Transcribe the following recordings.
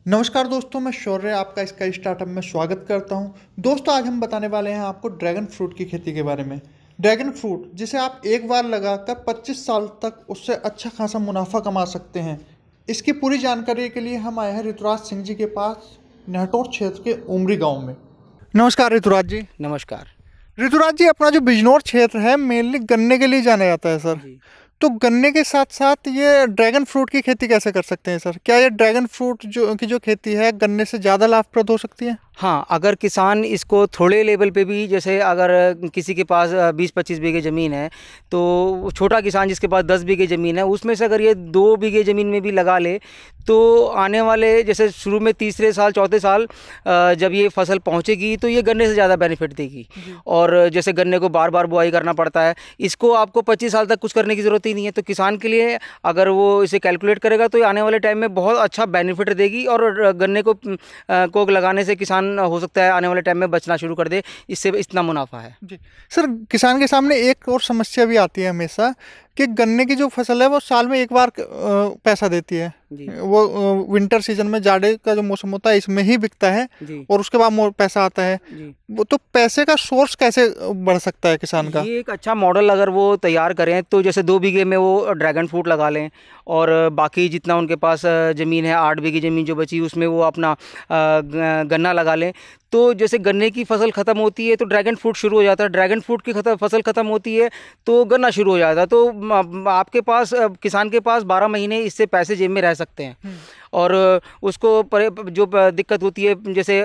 नमस्कार दोस्तों, मैं शौर्य आपका इसका स्टार्टअप में स्वागत करता हूं। दोस्तों, आज हम बताने वाले हैं आपको ड्रैगन फ्रूट की खेती के बारे में। ड्रैगन फ्रूट जिसे आप एक बार लगाकर 25 साल तक उससे अच्छा खासा मुनाफा कमा सकते हैं। इसकी पूरी जानकारी के लिए हम आए हैं ऋतुराज सिंह जी के पास, नेहटोर क्षेत्र के उमरी गाँव में। नमस्कार ऋतुराज जी। नमस्कार। ऋतुराज जी, अपना जो बिजनौर क्षेत्र है मेनली गन्ने के लिए जाना जाता है सर। जी। तो गन्ने के साथ साथ ये ड्रैगन फ्रूट की खेती कैसे कर सकते हैं सर? क्या ये ड्रैगन फ्रूट जो खेती है गन्ने से ज़्यादा लाभप्रद हो सकती है? हाँ, अगर किसान इसको थोड़े लेवल पे भी, जैसे अगर किसी के पास 20-25 बीघे ज़मीन है, तो छोटा किसान जिसके पास 10 बीघे ज़मीन है, उसमें से अगर ये 2 बीघे ज़मीन में भी लगा ले, तो आने वाले जैसे शुरू में तीसरे साल चौथे साल जब ये फसल पहुँचेगी तो ये गन्ने से ज़्यादा बेनिफिट देगी। और जैसे गन्ने को बार बार बुआई करना पड़ता है, इसको आपको 25 साल तक कुछ करने की ज़रूरत ही नहीं है। तो किसान के लिए अगर वो इसे कैलकुलेट करेगा तो ये आने वाले टाइम में बहुत अच्छा बेनिफिट देगी। और गन्ने को लगाने से किसान हो सकता है आने वाले टाइम में बचना शुरू कर दे, इससे इतना मुनाफा है। जी सर, किसान के सामने एक और समस्या भी आती है हमेशा कि गन्ने की जो फसल है वो साल में एक बार पैसा देती है। वो विंटर सीजन में, जाड़े का जो मौसम होता है इसमें ही बिकता है और उसके बाद पैसा आता है। वो तो पैसे का सोर्स कैसे बढ़ सकता है किसान का? ये एक अच्छा मॉडल अगर वो तैयार करें तो जैसे 2 बीघे में वो ड्रैगन फ्रूट लगा लें, और बाकी जितना उनके पास ज़मीन है, 8 बीघे ज़मीन जो बची उसमें वो अपना गन्ना लगा लें। तो जैसे गन्ने की फसल ख़त्म होती है तो ड्रैगन फ्रूट शुरू हो जाता है, ड्रैगन फ्रूट की फसल ख़त्म होती है तो गन्ना शुरू हो जाता है। तो आपके पास, किसान के पास 12 महीने इससे पैसे जेब में रह सकते हैं। और उसको जो दिक्कत होती है, जैसे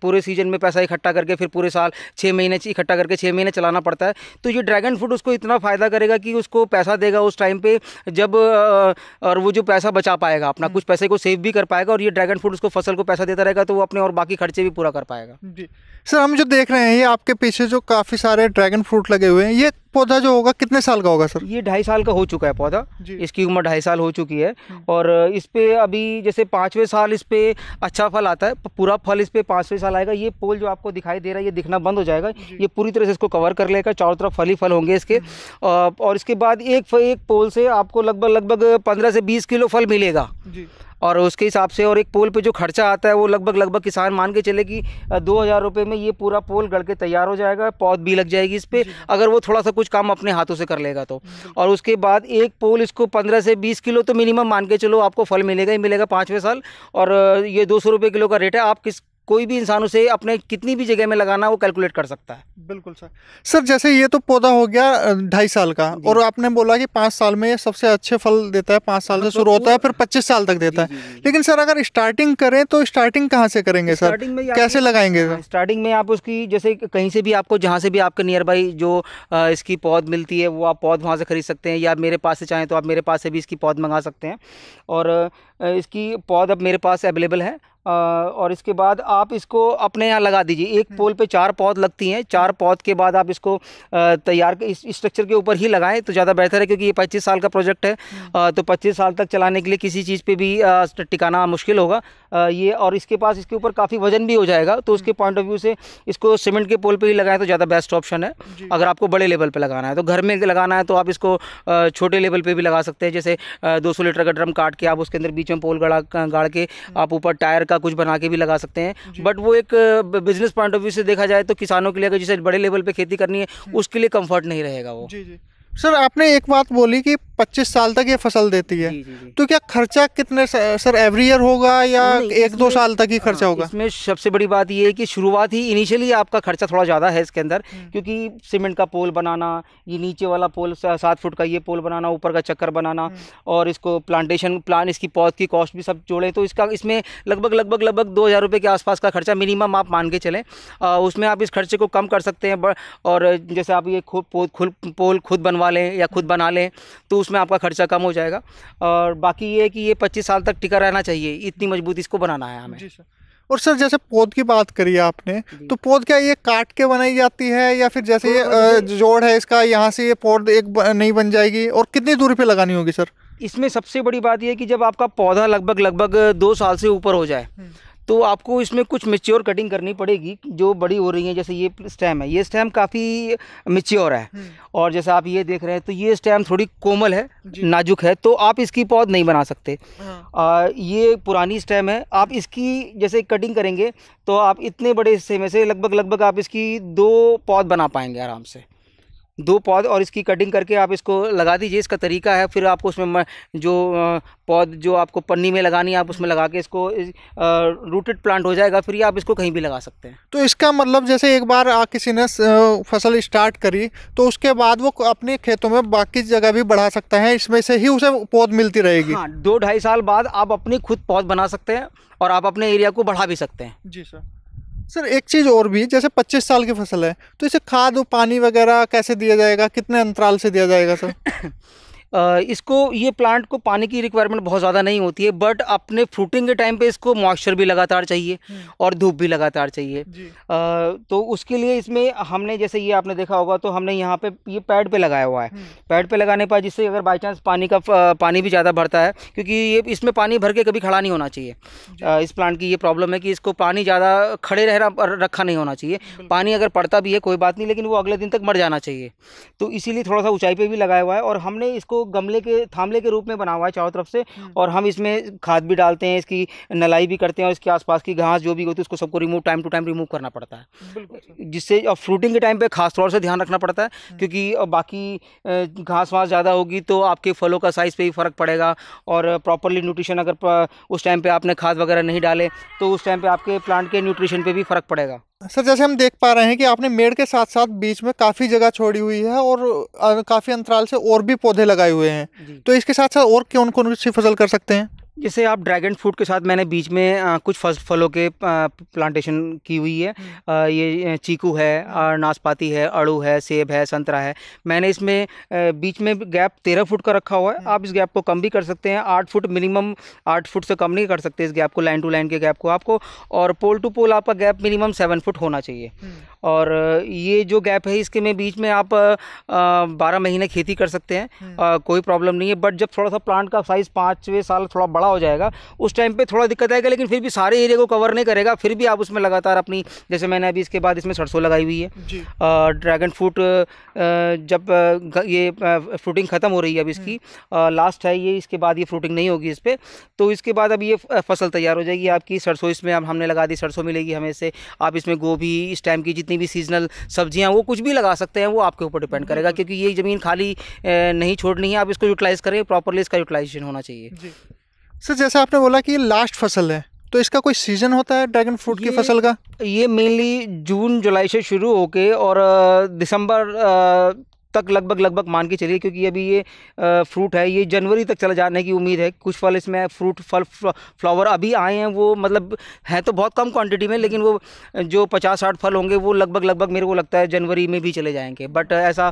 पूरे सीजन में पैसा इकट्ठा करके फिर पूरे साल 6 महीने इकट्ठा करके 6 महीने चलाना पड़ता है, तो ये ड्रैगन फ्रूट उसको इतना फ़ायदा करेगा कि उसको पैसा देगा उस टाइम पे जब और वो जो पैसा बचा पाएगा, अपना कुछ पैसे को सेव भी कर पाएगा, और ये ड्रैगन फ्रूट उसको फसल को पैसा देता रहेगा तो वो अपने और बाकी खर्चे भी पूरा कर पाएगा। जी सर, हम जो देख रहे हैं ये आपके पीछे जो काफ़ी सारे ड्रैगन फ्रूट लगे हुए हैं, ये पौधा जो होगा कितने साल का होगा सर? ये 2.5 साल का हो चुका है पौधा। इसकी उम्र 2.5 साल हो चुकी है। और इस पे अभी जैसे 5वें साल इस पे अच्छा फल आता है, पूरा फल इस पे 5वें साल आएगा। ये पोल जो आपको दिखाई दे रहा है ये दिखना बंद हो जाएगा, ये पूरी तरह से इसको कवर कर लेगा, चारों तरफ फल ही फल होंगे इसके। और इसके बाद एक पोल से आपको लगभग 15 से 20 किलो फल मिलेगा। और उसके हिसाब से, और एक पोल पे जो खर्चा आता है वो लगभग किसान मान के चले कि 2000 रुपये में ये पूरा पोल गढ़ के तैयार हो जाएगा, पौध भी लग जाएगी इस पर, अगर वो थोड़ा सा कुछ काम अपने हाथों से कर लेगा तो। और उसके बाद एक पोल इसको 15 से 20 किलो तो मिनिमम मान के चलो आपको फल मिलेगा ही मिलेगा 5वें साल। और ये 200 रुपये किलो का रेट है। आप कोई भी इंसान उसे अपने कितनी भी जगह में लगाना वो कैलकुलेट कर सकता है। बिल्कुल सर। सर जैसे ये तो पौधा हो गया 2.5 साल का, और आपने बोला कि 5 साल में ये सबसे अच्छे फल देता है, 5 साल से शुरू होता है फिर 25 साल तक देता है। लेकिन सर अगर स्टार्टिंग करें तो स्टार्टिंग कहाँ से करेंगे सर? कैसे लगाएंगे? स्टार्टिंग में आप उसकी, जैसे कहीं से भी आपको, जहाँ से भी आपके नियर बाई जो इसकी पौध मिलती है वो आप पौध वहाँ से खरीद सकते हैं, या मेरे पास से चाहें तो आप मेरे पास से भी इसकी पौध मंगा सकते हैं। और इसकी पौध अब मेरे पास अवेलेबल है। और इसके बाद आप इसको अपने यहाँ लगा दीजिए। एक पोल पे 4 पौध लगती हैं, 4 पौध के बाद आप इसको तैयार इस स्ट्रक्चर के ऊपर ही लगाएं तो ज़्यादा बेहतर है, क्योंकि ये 25 साल का प्रोजेक्ट है। तो 25 साल तक चलाने के लिए किसी चीज़ पे भी टिकाना मुश्किल होगा ये। और इसके पास, इसके ऊपर काफ़ी वजन भी हो जाएगा, तो उसके पॉइंट ऑफ व्यू से इसको सीमेंट के पोल पर ही लगाएं तो ज़्यादा बेस्ट ऑप्शन है। अगर आपको बड़े लेवल पर लगाना है, तो घर में लगाना है तो आप इसको छोटे लेवल पर भी लगा सकते हैं। जैसे 200 लीटर का ड्रम काट के आप उसके अंदर बीच में पोल गाड़ के आप ऊपर टायर का कुछ बना के भी लगा सकते हैं। बट वो एक बिजनेस पॉइंट ऑफ व्यू से देखा जाए तो किसानों के लिए, अगर जिसे बड़े लेवल पे खेती करनी है उसके लिए कंफर्ट नहीं रहेगा वो। जी। सर आपने एक बात बोली कि 25 साल तक ये फसल देती है। तो क्या खर्चा कितने सर एवरी ईयर होगा या 1-2 साल तक ही खर्चा होगा? इसमें सबसे बड़ी बात ये है कि शुरुआत ही इनिशियली आपका खर्चा थोड़ा ज़्यादा है इसके अंदर, क्योंकि सीमेंट का पोल बनाना, ये नीचे वाला पोल 7 फुट का ये पोल बनाना, ऊपर का चक्कर बनाना, और इसको प्लान इसकी पौध की कॉस्ट भी सब जोड़ें तो इसमें लगभग 2000 रुपये के आसपास का खर्चा मिनिमम आप मान के चलें। उसमें आप इस खर्चे को कम कर सकते हैं। और जैसे आप ये पोल खुद बनवा लें या खुद बना लें तो उसमें आपका खर्चा कम हो जाएगा। और बाकी ये है कि ये 25 साल तक टिका रहना चाहिए, इतनी मजबूत इसको बनाना है हमें। जी सर। और सर जैसे पौध की बात करी आपने, तो पौध क्या ये काट के बनाई जाती है या फिर जैसे ये जोड़ है इसका, यहाँ से ये पौध एक नहीं बन जाएगी? और कितनी दूरी पे लगानी होगी सर? इसमें सबसे बड़ी बात यह है कि जब आपका पौधा लगभग 2 साल से ऊपर हो जाए तो आपको इसमें कुछ मैच्योर कटिंग करनी पड़ेगी जो बड़ी हो रही है। जैसे ये स्टेम है, ये स्टेम काफ़ी मैच्योर है, और जैसे आप ये देख रहे हैं तो ये स्टेम थोड़ी कोमल है, नाजुक है, तो आप इसकी पौध नहीं बना सकते। ये पुरानी स्टेम है, आप इसकी जैसे कटिंग करेंगे तो आप इतने बड़े हिस्से में से लगभग आप इसकी 2 पौध बना पाएंगे आराम से, 2 पौध। और इसकी कटिंग करके आप इसको लगा दीजिए। इसका तरीका है, फिर आपको उसमें जो पौध जो आपको पन्नी में लगानी है आप उसमें लगा के इसको रूटेड प्लांट हो जाएगा, फिर आप इसको कहीं भी लगा सकते हैं। तो इसका मतलब जैसे एक बार किसी ने फसल स्टार्ट करी तो उसके बाद वो अपने खेतों में बाकी जगह भी बढ़ा सकता है, इसमें से ही उसे पौध मिलती रहेगी। हाँ, 2-2.5 साल बाद आप अपनी खुद पौध बना सकते हैं और आप अपने एरिया को बढ़ा भी सकते हैं। जी सर। सर एक चीज़ और भी, जैसे 25 साल की फसल है तो इसे खाद और पानी वगैरह कैसे दिया जाएगा, कितने अंतराल से दिया जाएगा सर? इसको, ये प्लांट को पानी की रिक्वायरमेंट बहुत ज़्यादा नहीं होती है, बट अपने फ्रूटिंग के टाइम पे इसको मॉइस्चर भी लगातार चाहिए और धूप भी लगातार चाहिए। तो उसके लिए इसमें हमने, जैसे ये आपने देखा होगा, तो हमने यहाँ पे ये पैड पे लगाया हुआ है। पैड पे लगाने पर जिससे अगर बाई चांस पानी भी ज़्यादा भरता है, क्योंकि ये इसमें पानी भर के कभी खड़ा नहीं होना चाहिए। इस प्लांट की ये प्रॉब्लम है कि इसको पानी ज़्यादा खड़े रखा नहीं होना चाहिए। पानी अगर पड़ता भी है कोई बात नहीं, लेकिन वो अगले दिन तक मर जाना चाहिए। तो इसीलिए थोड़ा सा ऊंचाई पे भी लगाया हुआ है, और हमने इसको गमले के थामले के रूप में बना हुआ है चारों तरफ से, और हम इसमें खाद भी डालते हैं, इसकी नलाई भी करते हैं, और इसके आसपास की घास जो भी होती है उसको सबको टाइम टू टाइम रिमूव करना पड़ता है, जिससे फ्रूटिंग के टाइम पे खास तौर से ध्यान रखना पड़ता है, क्योंकि बाकी घास वास ज़्यादा होगी तो आपके फलों का साइज़ पे भी फ़र्क पड़ेगा, और प्रॉपरली न्यूट्रिशन अगर उस टाइम पे आपने खाद वगैरह नहीं डाले तो उस टाइम पे आपके प्लांट के न्यूट्रिशन पे भी फ़र्क पड़ेगा। सर जैसे हम देख पा रहे हैं कि आपने मेड़ के साथ साथ बीच में काफ़ी जगह छोड़ी हुई है और काफ़ी अंतराल से और भी पौधे लगाए हुए हैं, तो इसके साथ साथ और कौन कौन सी फसल कर सकते हैं? जैसे आप ड्रैगन फ्रूट के साथ मैंने बीच में कुछ फलों के प्लांटेशन की हुई है। ये चीकू है, नाशपाती है, अड़ू है, सेब है, संतरा है। मैंने इसमें बीच में गैप 13 फुट का रखा हुआ है। आप इस गैप को कम भी कर सकते हैं, 8 फुट मिनिमम, 8 फुट से कम नहीं कर सकते इस गैप को, लाइन टू लाइन के गैप को आपको। और पोल टू पोल आपका गैप मिनिमम 7 फुट होना चाहिए। और ये जो गैप है इसके में बीच में आप 12 महीने खेती कर सकते हैं, कोई प्रॉब्लम नहीं है। बट जब थोड़ा सा प्लांट का साइज़ 5वें साल थोड़ा बड़ा हो जाएगा उस टाइम पे थोड़ा दिक्कत आएगा, लेकिन फिर भी सारे एरिया को कवर नहीं करेगा, फिर भी आप उसमें लगातार अपनी, जैसे मैंने अभी इसके बाद इसमें सरसों लगाई हुई है। ड्रैगन फ्रूट जब ये फ्रूटिंग ख़त्म हो रही है, अब इसकी लास्ट है ये, इसके बाद ये फ्रूटिंग नहीं होगी इस पर, तो इसके बाद अब ये फसल तैयार हो जाएगी आपकी। सरसों इसमें अब हमने लगा दी, सरसों मिलेगी हमें से। आप इसमें गोभी, इस टाइम की जितनी भी सीजनल सब्जियां वो कुछ भी लगा सकते हैं, वो आपके ऊपर डिपेंड करेगा, क्योंकि ये ज़मीन खाली नहीं छोड़नी है, आप इसको यूटिलाइज़ करें प्रॉपरली, इसका यूटिलाइजेशन होना चाहिए। सर जैसे आपने बोला कि ये लास्ट फसल है, तो इसका कोई सीजन होता है ड्रैगन फ्रूट की फसल का? ये मेनली जून जुलाई से शुरू होके और दिसंबर तक लगभग मान के चलिए, क्योंकि अभी ये फ्रूट है, ये जनवरी तक चला जाने की उम्मीद है। कुछ फल इसमें फ्लावर अभी आए हैं, वो मतलब हैं तो बहुत कम क्वांटिटी में, लेकिन वो जो 50-60 फल होंगे वो लगभग मेरे को लगता है जनवरी में भी चले जाएंगे। बट ऐसा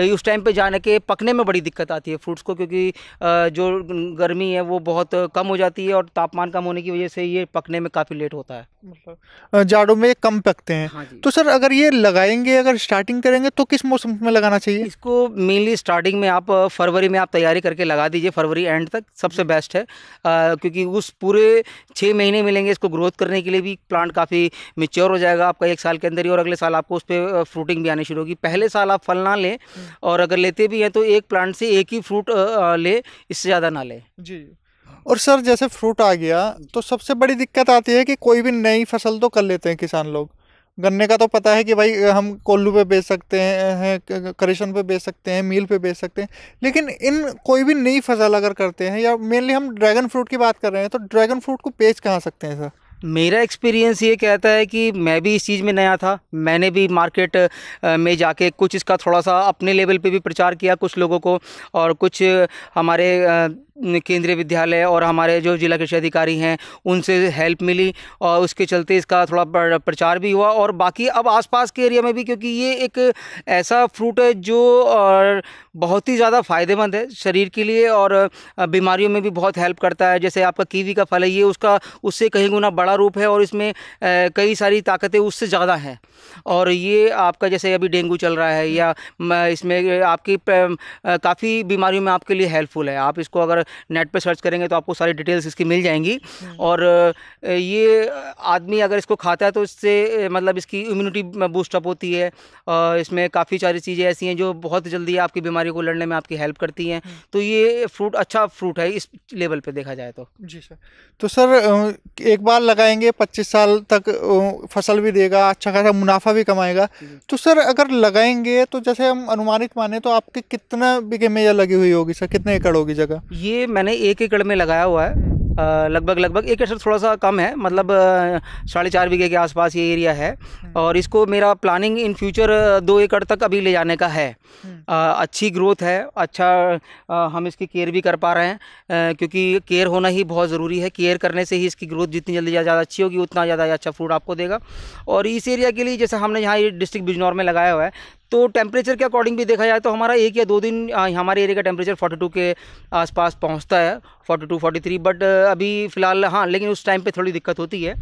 उस टाइम पे जाने के पकने में बड़ी दिक्कत आती है फ्रूट्स को, क्योंकि जो गर्मी है वो बहुत कम हो जाती है, और तापमान कम होने की वजह से ये पकने में काफ़ी लेट होता है, मतलब जाड़ों में कम पकते हैं। हाँ। तो सर अगर ये लगाएंगे, अगर स्टार्टिंग करेंगे तो किस मौसम में लगाना चाहिए इसको? मेनली स्टार्टिंग में आप फरवरी में आप तैयारी करके लगा दीजिए, फरवरी एंड तक सबसे बेस्ट है, क्योंकि उस पूरे 6 महीने मिलेंगे इसको ग्रोथ करने के लिए भी। प्लांट काफ़ी मैच्योर हो जाएगा आपका 1 साल के अंदर ही, और अगले साल आपको उस पर फ्रूटिंग भी आनी शुरू होगी। पहले साल आप फल ना लें, और अगर लेते भी हैं तो एक प्लांट से एक ही फ्रूट ले, इससे ज़्यादा ना लें जी। और सर जैसे फ्रूट आ गया तो सबसे बड़ी दिक्कत आती है कि कोई भी नई फसल तो कर लेते हैं किसान लोग। गन्ने का तो पता है कि भाई हम कोल्लू पे बेच सकते हैं, करेशन पे बेच सकते हैं, मील पे बेच सकते हैं, लेकिन इन कोई भी नई फसल अगर करते हैं, या मेनली हम ड्रैगन फ्रूट की बात कर रहे हैं, तो ड्रैगन फ्रूट को बेच कहाँ सकते हैं सर? मेरा एक्सपीरियंस ये कहता है कि मैं भी इस चीज़ में नया था, मैंने भी मार्केट में जाके कुछ इसका थोड़ा सा अपने लेवल पे भी प्रचार किया कुछ लोगों को, और कुछ हमारे केंद्रीय विद्यालय और हमारे जो जिला कृषि अधिकारी हैं उनसे हेल्प मिली, और उसके चलते इसका थोड़ा प्रचार भी हुआ। और बाकी अब आसपास के एरिया में भी, क्योंकि ये एक ऐसा फ्रूट है जो बहुत ही ज़्यादा फ़ायदेमंद है शरीर के लिए, और बीमारियों में भी बहुत हेल्प करता है। जैसे आपका कीवी का फल है, ये उसका उससे कहीं गुना बड़ा रूप है, और इसमें कई सारी ताकतें उससे ज़्यादा हैं। और ये आपका जैसे अभी डेंगू चल रहा है, या इसमें आपकी काफ़ी बीमारियों में आपके लिए हेल्पफुल है। आप इसको अगर नेट पे सर्च करेंगे तो आपको सारी डिटेल्स इसकी मिल जाएंगी। और ये आदमी अगर इसको खाता है तो इससे मतलब इसकी इम्यूनिटी बूस्टअप होती है। इसमें काफ़ी सारी चीज़ें ऐसी हैं जो बहुत जल्दी आपकी बीमारी को लड़ने में आपकी हेल्प करती हैं। तो ये फ्रूट अच्छा फ्रूट है इस लेवल पे देखा जाए तो। जी सर। तो सर एक बार लगाएंगे 25 साल तक फसल भी देगा, अच्छा खासा मुनाफा भी कमाएगा। तो सर अगर लगाएंगे तो जैसे हम अनुमानित माने तो आपके कितना बीघे में यह लगी हुई होगी सर, कितने एकड़ होगी जगह? ये मैंने 1 एकड़ में लगाया हुआ है। लगभग 1 एकड़ थोड़ा सा कम है, मतलब 4.5 बीघे के आसपास ये एरिया है। और इसको मेरा प्लानिंग इन फ्यूचर 2 एकड़ तक अभी ले जाने का है। अच्छी ग्रोथ है, अच्छा हम इसकी केयर भी कर पा रहे हैं, क्योंकि केयर होना ही बहुत ज़रूरी है। केयर करने से ही इसकी ग्रोथ जितनी जल्दी ज़्यादा अच्छी होगी उतना ज़्यादा अच्छा फ्रूट आपको देगा। और इस एरिया के लिए जैसे हमने यहाँ ये डिस्ट्रिक्ट बिजनौर में लगाया हुआ है, तो टेम्परेचर के अकॉर्डिंग भी देखा जाए तो हमारा 1 या 2 दिन हमारे एरिया का टेम्परेचर 42 के आसपास पहुंचता है, 42-43। बट अभी फ़िलहाल हाँ, लेकिन उस टाइम पे थोड़ी दिक्कत होती है।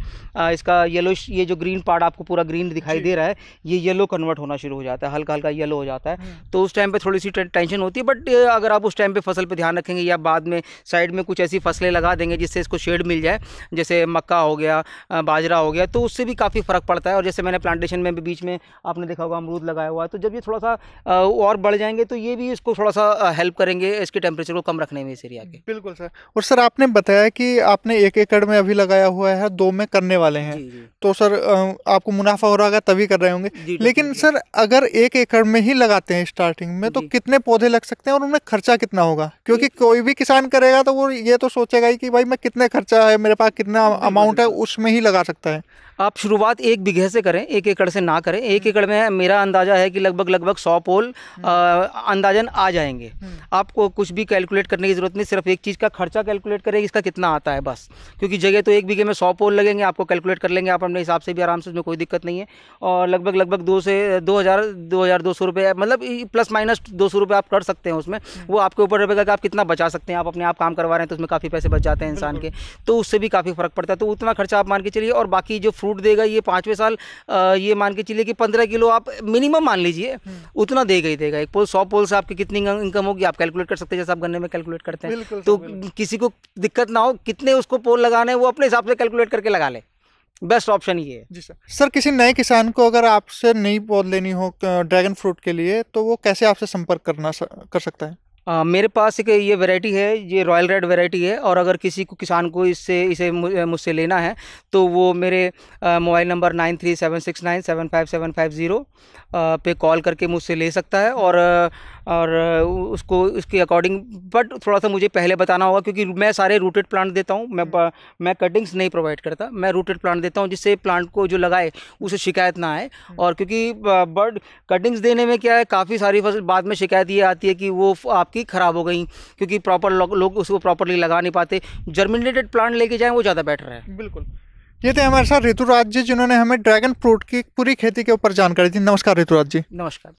इसका येलोश, ये जो ग्रीन पार्ट आपको पूरा ग्रीन दिखाई दे रहा है, ये येलो कन्वर्ट होना शुरू हो जाता है, हल्का हल्का येलो हो जाता है। तो उस टाइम पे थोड़ी सी टेंशन होती है। बट अगर आप उस टाइम पे फसल पे ध्यान रखेंगे या बाद में साइड में कुछ ऐसी फसलें लगा देंगे जिससे इसको शेड मिल जाए, जैसे मक्का हो गया, बाजरा हो गया, तो उससे भी काफ़ी फ़र्क पड़ता है। और जैसे मैंने प्लांटेशन में भी बीच में आपने देखा होगा अमरूद लगाया हुआ है, तो जब ये थोड़ा सा और बढ़ जाएंगे तो ये भी इसको थोड़ा सा हेल्प करेंगे इसके टेम्परेचर को कम रखने में इस एरिया के। बिल्कुल सर। और सर आपने बताया कि आपने 1 एकड़ में अभी लगाया हुआ है, 2 में करने वाले हैं। जी। तो सर आपको मुनाफा हो रहा होगा तभी कर रहे होंगे। लेकिन सर अगर 1 एकड़ में ही लगाते हैं स्टार्टिंग में तो कितने पौधे लग सकते हैं और उनमें खर्चा कितना होगा? क्योंकि कोई भी किसान करेगा तो वो ये तो सोचेगा ही कि भाई मैं कितने खर्चा है मेरे पास, कितना अमाउंट है, उसमें ही लगा सकता है। आप शुरुआत 1 बीघे से करें, 1 एकड़ से ना करें। 1 एकड़ में मेरा अंदाज़ा है कि लगभग 100 पोल अंदाजन आ जाएंगे। आपको कुछ भी कैलकुलेट करने की ज़रूरत नहीं, सिर्फ एक चीज़ का खर्चा कैलकुलेट करें इसका कितना आता है बस। क्योंकि जगह तो 1 बीघे में 100 पोल लगेंगे, आपको कैलकुलेट कर लेंगे आप अपने हिसाब से भी आराम से, उसमें कोई दिक्कत नहीं है। और लगभग 2 से 2,200 रुपये, मतलब प्लस माइनस 200 रुपये आप कर सकते हैं उसमें। वो आपके ऊपर रहेगा कि आप कितना बचा सकते हैं। आप अपने आप काम करवा रहे हैं तो उसमें काफ़ी पैसे बच जाते हैं इंसान के, तो उससे भी काफ़ी फ़र्क पड़ता है। तो उतना खर्चा आप मान के चलिए। और बाकी जो फ्रूट देगा ये 5वें साल ये मान के चलिए कि 15 किलो आप मिनिमम मान लीजिए, उतना देगा ही देगा। एक पोल 100 पोल से आपकी कितनी इनकम होगी आप कैलकुलेट कर सकते हैं, जैसे आप गन्ने में कैलकुलेट करते हैं। तो किसी को दिक्कत ना हो, कितने उसको पोल लगाने हैं वो अपने हिसाब से कैलकुलेट करके लगा ले। बेस्ट ऑप्शन ये है। जी सर। सर किसी नए किसान को अगर आपसे नई पौध लेनी हो ड्रैगन फ्रूट के लिए तो वो कैसे आपसे संपर्क कर सकता है? मेरे पास एक ये वैरायटी है, ये रॉयल रेड वैरायटी है। और अगर किसी को किसान को इसे मुझसे लेना है तो वो मेरे मोबाइल नंबर 9376975750 पे कॉल करके मुझसे ले सकता है। और उसको इसके अकॉर्डिंग, बट थोड़ा सा मुझे पहले बताना होगा क्योंकि मैं सारे रूटेड प्लांट देता हूँ। मैं कटिंग्स नहीं प्रोवाइड करता, मैं रूटेड प्लांट देता हूँ जिससे प्लांट को जो लगाए उसे शिकायत ना आए। और क्योंकि बर्ड कटिंग्स देने में क्या है, काफ़ी सारी फसल बाद में शिकायत ये आती है कि वो आपकी ख़राब हो गई क्योंकि प्रॉपर लोग उसको प्रॉपरली लगा नहीं पाते। जर्मिनेटेड प्लांट लेके जाएँ वो ज़्यादा बेटर है। बिल्कुल। ये थे हमारे साथ ऋतुराज जी जिन्होंने हमें ड्रैगन फ्रूट की पूरी खेती के ऊपर जानकारी दी। नमस्कार ऋतुराज जी। नमस्कार।